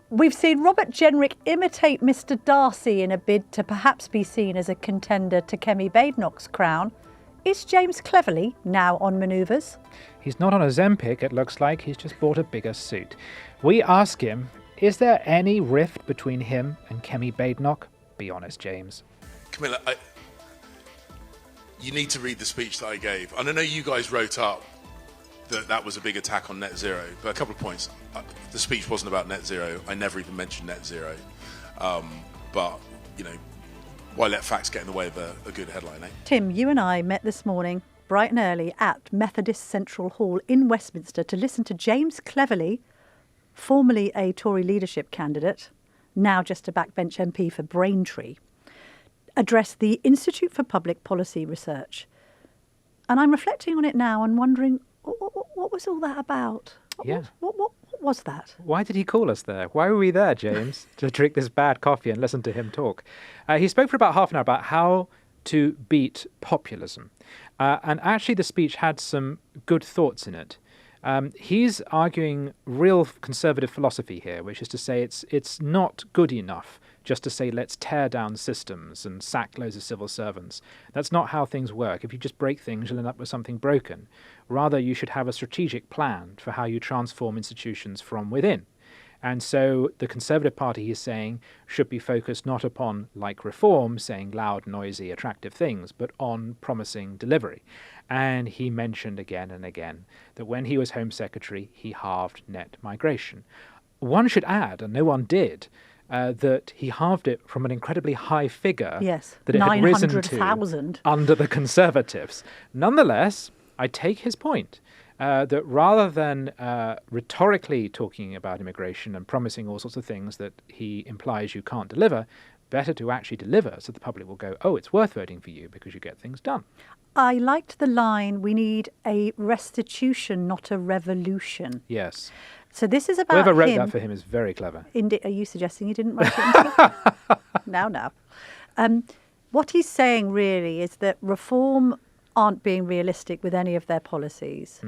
We've seen Robert Jenrick imitate Mr. Darcy in a bid to perhaps be seen as a contender to Kemi Badenoch's crown. Is James Cleverly now on Manoeuvres? He's not on a Zempic, it looks like. He's just bought a bigger suit. We ask him, is there any rift between him and Kemi Badenoch? Be honest, James. Camilla, you need to read the speech that I gave. And I know you guys wrote up that was a big attack on net zero, but a couple of points. The speech wasn't about net zero. I never even mentioned net zero. But, you know, why let facts get in the way of a good headline, eh? Tim, you and I met this morning, bright and early, at Methodist Central Hall in Westminster to listen to James Cleverly, formerly a Tory leadership candidate, now just a backbench MP for Braintree, address the Institute for Public Policy Research. And I'm reflecting on it now and wondering, what was all that about? What was that? Why did he call us there? Why were we there, James? To drink this bad coffee and listen to him talk. He spoke for about half an hour about how to beat populism. And actually the speech had some good thoughts in it. He's arguing real conservative philosophy here, which is to say it's not good enough just to say let's tear down systems and sack loads of civil servants. That's not how things work. If you just break things, you'll end up with something broken. Rather, you should have a strategic plan for how you transform institutions from within. And so the Conservative Party, he's saying, should be focused not upon, like reform, saying loud, noisy, attractive things, but on promising delivery. And he mentioned again and again that when he was Home Secretary, he halved net migration. One should add, and no one did, that he halved it from an incredibly high figure that it had risen to under the Conservatives. Nonetheless, I take his point. That rather than rhetorically talking about immigration and promising all sorts of things that he implies you can't deliver, better to actually deliver so the public will go, oh, it's worth voting for you because you get things done. I liked the line, we need a restitution, not a revolution. Yes. So this is about whoever wrote him. that for him is very clever. Are you suggesting he didn't write it himself? Now. What he's saying really is that reform aren't being realistic with any of their policies.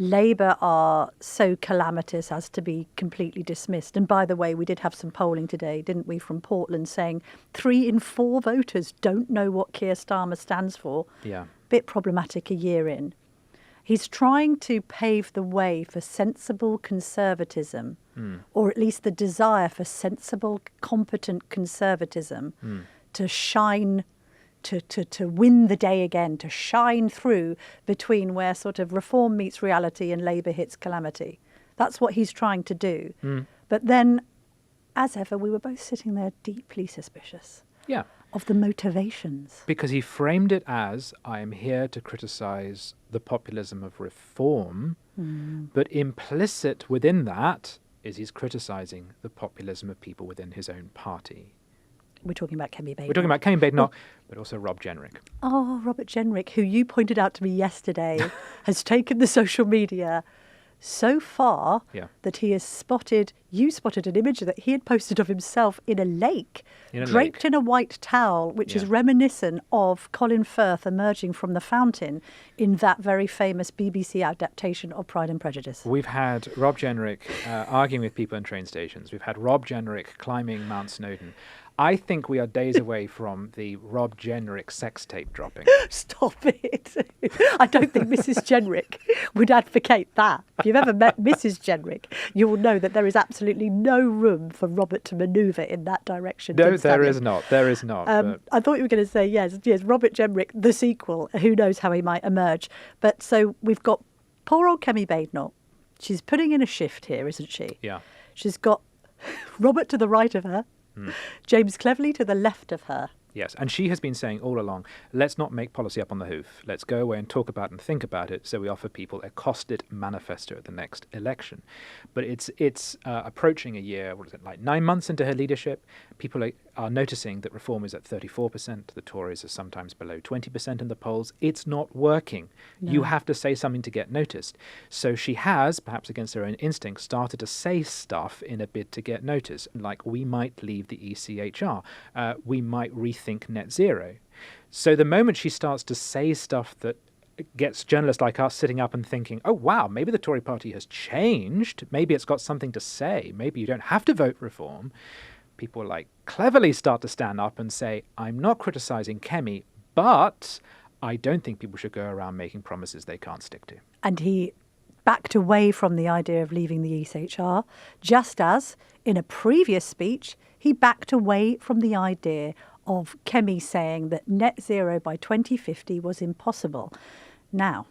Labour are so calamitous as to be completely dismissed. And by the way, we did have some polling today, didn't we, from Portland saying 3 in 4 voters don't know what Keir Starmer stands for. Yeah. Bit problematic a year in. He's trying to pave the way for sensible conservatism, or at least the desire for sensible, competent conservatism to shine, to win the day again, to shine through between where sort of reform meets reality and Labour hits calamity. That's what he's trying to do. But then, as ever, we were both sitting there deeply suspicious of the motivations. Because he framed it as, I am here to criticise the populism of reform, but implicit within that is he's criticising the populism of people within his own party. We're talking about Kemi Badenoch. We're talking about Kemi Badenoch, but also Rob Jenrick. Oh, Robert Jenrick, who you pointed out to me yesterday, has taken the social media so far that he has spotted an image that he had posted of himself in a lake, draped in a white towel, which is reminiscent of Colin Firth emerging from the fountain in that very famous BBC adaptation of Pride and Prejudice. We've had Rob Jenrick arguing with people in train stations. We've had Rob Jenrick climbing Mount Snowdon. I think we are days away from the Rob Jenrick sex tape dropping. Stop it. I don't think Mrs. Jenrick would advocate that. If you've ever met Mrs. Jenrick, you will know that there is absolutely no room for Robert to manoeuvre in that direction. No, there is not. There is not. I thought you were going to say, yes, Robert Jenrick, the sequel. Who knows how he might emerge. But so we've got poor old Kemi Badenoch. She's putting in a shift here, isn't she? Yeah. She's got Robert to the right of her. James Cleverly to the left of her. Yes, and she has been saying all along, let's not make policy up on the hoof. Let's go away and talk about it and think about it, so we offer people a costed manifesto at the next election. But it's approaching a year, 9 months into her leadership. People are noticing that reform is at 34%. The Tories are sometimes below 20% in the polls. It's not working. No. You have to say something to get noticed. So she has, perhaps against her own instinct, started to say stuff in a bid to get noticed, like we might leave the ECHR. We might rethink net zero. So the moment she starts to say stuff that gets journalists like us sitting up and thinking, oh, wow, maybe the Tory party has changed. Maybe it's got something to say. Maybe you don't have to vote reform. People like cleverly start to stand up and say, I'm not criticising Kemi, but I don't think people should go around making promises they can't stick to. And he backed away from the idea of leaving the ECHR, just as in a previous speech, he backed away from the idea of Kemi saying that net zero by 2050 was impossible. Now,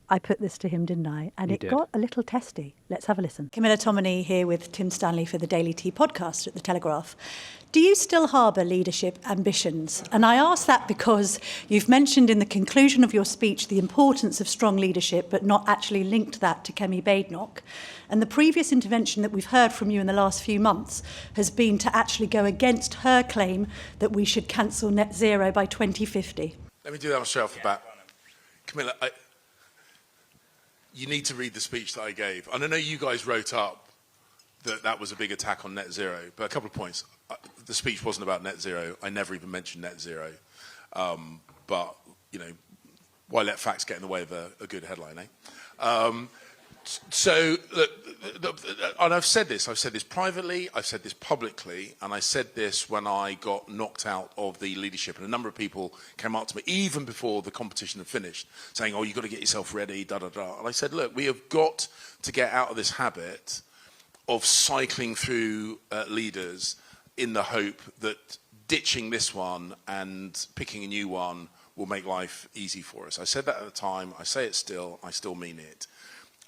I put this to him, didn't I? And it got a little testy. Let's have a listen. Camilla here with Tim Stanley for the Daily Tea podcast at The Telegraph. Do you still harbour leadership ambitions? And I ask that because you've mentioned in the conclusion of your speech the importance of strong leadership, but not actually linked that to Kemi Badenoch. And the previous intervention that we've heard from you in the last few months has been to actually go against her claim that we should cancel net zero by 2050. Let me do that straight off the bat. Camilla, you need to read the speech that I gave. And I know you guys wrote up that was a big attack on net zero, but a couple of points. The speech wasn't about net zero. I never even mentioned net zero. But, you know, why let facts get in the way of a good headline, eh? So, look, and I've said this privately, I've said this publicly, and I said this when I got knocked out of the leadership, and a number of people came up to me, even before the competition had finished, saying, oh, you've got to get yourself ready, da-da-da. And I said, look, we have got to get out of this habit of cycling through leaders in the hope that ditching this one and picking a new one will make life easy for us. I said that at the time, I say it still, I still mean it.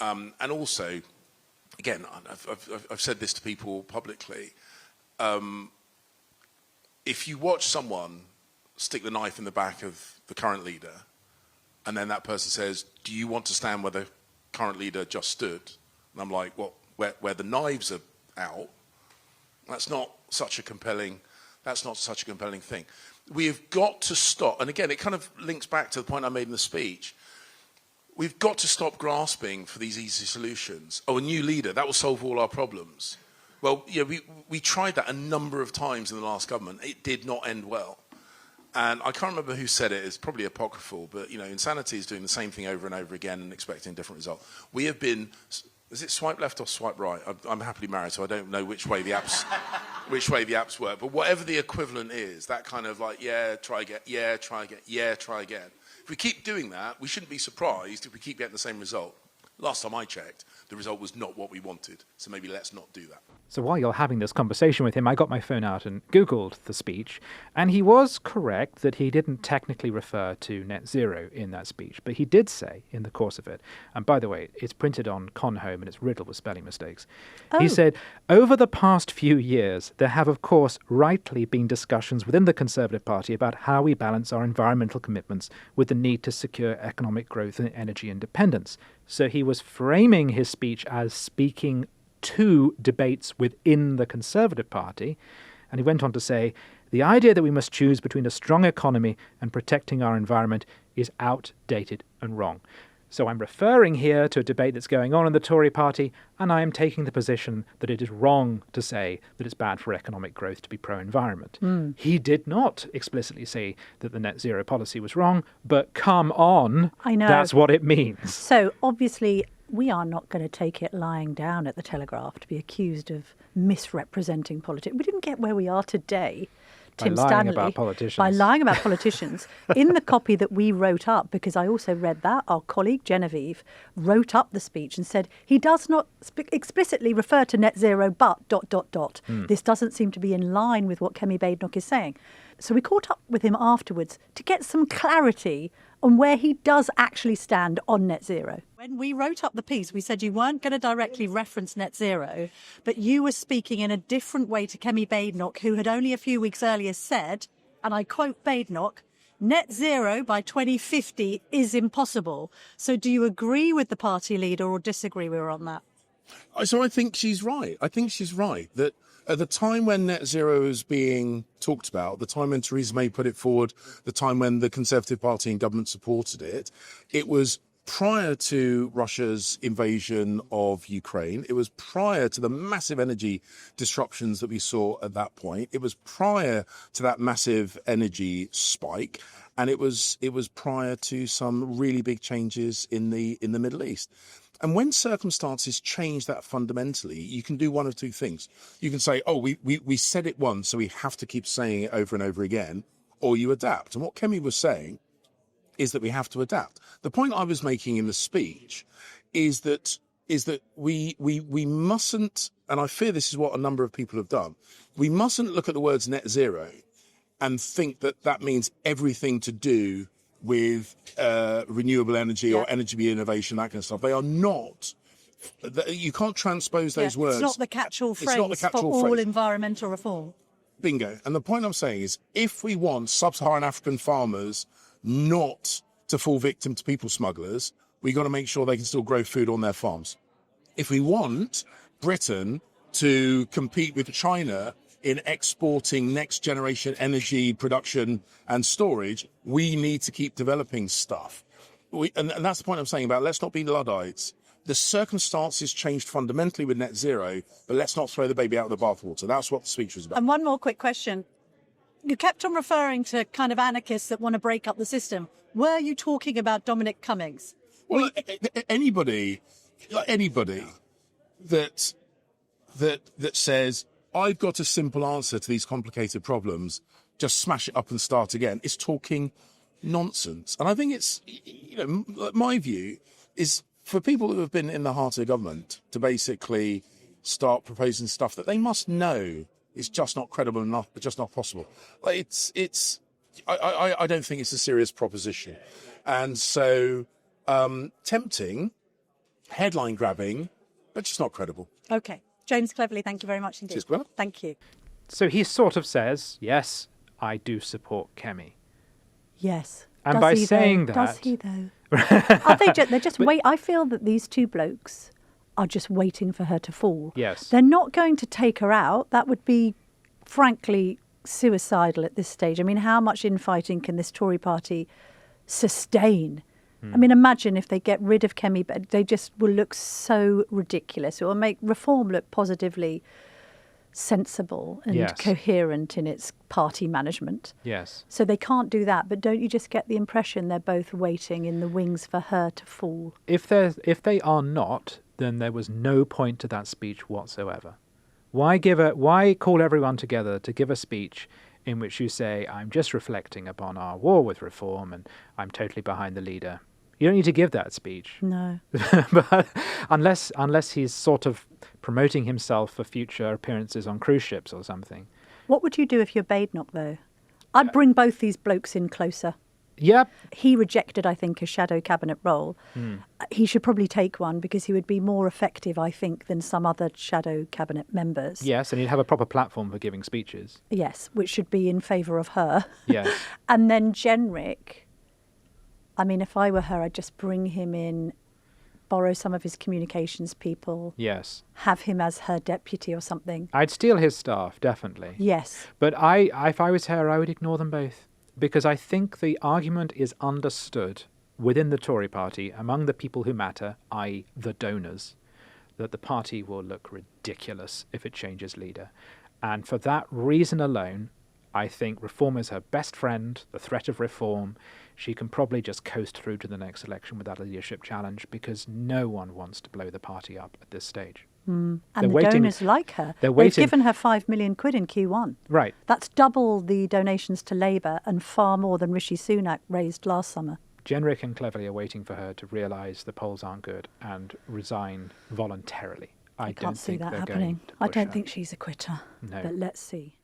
And also, again, I've said this to people publicly, if you watch someone stick the knife in the back of the current leader, and then that person says, do you want to stand where the current leader just stood? And I'm like, what, where the knives are out? That's not such a compelling thing. We have got to stop, and again, it kind of links back to the point I made in the speech. We've got to stop grasping for these easy solutions. Oh, a new leader, that will solve all our problems. Well, yeah, we tried that a number of times in the last government. It did not end well. And I can't remember who said it. It's probably apocryphal, but, you know, insanity is doing the same thing over and over again and expecting a different result. We have been, is it swipe left or swipe right? I'm happily married, so I don't know which way the apps work. But whatever the equivalent is, that kind of like, yeah, try again, yeah, try again, yeah, try again. If we keep doing that, we shouldn't be surprised if we keep getting the same result. Last time I checked, the result was not what we wanted, so maybe let's not do that. So while you're having this conversation with him, I got my phone out and Googled the speech, and he was correct that he didn't technically refer to net zero in that speech, but he did say in the course of it, and by the way, it's printed on Conhome and it's riddled with spelling mistakes. Oh. He said, over the past few years, there have, of course, rightly been discussions within the Conservative Party about how we balance our environmental commitments with the need to secure economic growth and energy independence. So he was framing his speech as speaking to debates within the Conservative Party, and he went on to say, the idea that we must choose between a strong economy and protecting our environment is outdated and wrong. So I'm referring here to a debate that's going on in the Tory party, and I am taking the position that it is wrong to say that it's bad for economic growth to be pro-environment. He did not explicitly say that the net zero policy was wrong, but come on, I know. That's what it means. So obviously we are not going to take it lying down at the Telegraph to be accused of misrepresenting politics. We didn't get where we are today, Tim Stanley, by lying about politicians. In the copy that we wrote up, because I also read that, our colleague Genevieve wrote up the speech and said he does not explicitly refer to net zero, but ... This doesn't seem to be in line with what Kemi Badenoch is saying. So we caught up with him afterwards to get some clarity on where he does actually stand on net zero. When we wrote up the piece, we said you weren't going to directly reference net zero, but you were speaking in a different way to Kemi Badenoch, who had only a few weeks earlier said, and I quote Badenoch, net zero by 2050 is impossible. So do you agree with the party leader or disagree with her on that? So I think she's right. That at the time when net zero is being talked about, the time when Theresa May put it forward, the time when the Conservative Party and government supported it, it was prior to Russia's invasion of Ukraine. It was prior to the massive energy disruptions that we saw at that point. It was prior to that massive energy spike. And it was prior to some really big changes in the Middle East. And when circumstances change that fundamentally, you can do one of two things. You can say, oh, we said it once, so we have to keep saying it over and over again, or you adapt. And what Kemi was saying is that we have to adapt. The point I was making in the speech is that we mustn't, and I fear this is what a number of people have done, we mustn't look at the words net zero and think that that means everything to do with renewable energy or energy innovation, that kind of stuff. They are not. You can't transpose those words. It's not the catch-all phrase for all environmental reform. Bingo. And the point I'm saying is, if we want sub-Saharan African farmers not to fall victim to people smugglers, we got to make sure they can still grow food on their farms. If we want Britain to compete with China in exporting next generation energy production and storage, we need to keep developing stuff. And that's the point I'm saying about let's not be Luddites. The circumstances changed fundamentally with net zero, but let's not throw the baby out with the bathwater. That's what the speech was about. And one more quick question. You kept on referring to kind of anarchists that want to break up the system. Were you talking about Dominic Cummings? Well, anybody that says, I've got a simple answer to these complicated problems, just smash it up and start again, is talking nonsense. And I think it's, my view is for people who have been in the heart of government to basically start proposing stuff that they must know is just not credible enough, but just not possible. I don't think it's a serious proposition. And so, tempting, headline grabbing, but just not credible. Okay. James Cleverly, thank you very much indeed. Cheers, Gwen. Thank you. So he sort of says, yes, I do support Kemi. Yes. And Does by he, saying though? that... Does he, though? They're just wait. I feel that these two blokes are just waiting for her to fall. Yes. They're not going to take her out. That would be, frankly, suicidal at this stage. I mean, how much infighting can this Tory party sustain? I mean, imagine if they get rid of Kemi, but they just will look so ridiculous. It will make reform look positively sensible and coherent in its party management. Yes. So they can't do that. But don't you just get the impression they're both waiting in the wings for her to fall? If they are not, then there was no point to that speech whatsoever. Why call everyone together to give a speech in which you say, I'm just reflecting upon our war with reform and I'm totally behind the leader? You don't need to give that speech. No. But unless he's sort of promoting himself for future appearances on cruise ships or something. What would you do if you're Badenoch, though? I'd bring both these blokes in closer. Yep. He rejected, I think, a shadow cabinet role. He should probably take one because he would be more effective, I think, than some other shadow cabinet members. Yes, and he'd have a proper platform for giving speeches. Yes, which should be in favour of her. Yes. And then Jenrick, I mean, if I were her, I'd just bring him in, borrow some of his communications people. Yes. Have him as her deputy or something. I'd steal his staff, definitely. Yes. But if I was her, I would ignore them both. Because I think the argument is understood within the Tory party, among the people who matter, i.e. the donors, that the party will look ridiculous if it changes leader. And for that reason alone, I think reform is her best friend, the threat of reform. She can probably just coast through to the next election without a leadership challenge because no one wants to blow the party up at this stage. And the donors like her. They've given her £5 million in Q1. Right. That's double the donations to Labour and far more than Rishi Sunak raised last summer. Jenrick and Cleverly are waiting for her to realise the polls aren't good and resign voluntarily. I can't see that happening. I don't think she's a quitter. No. But let's see.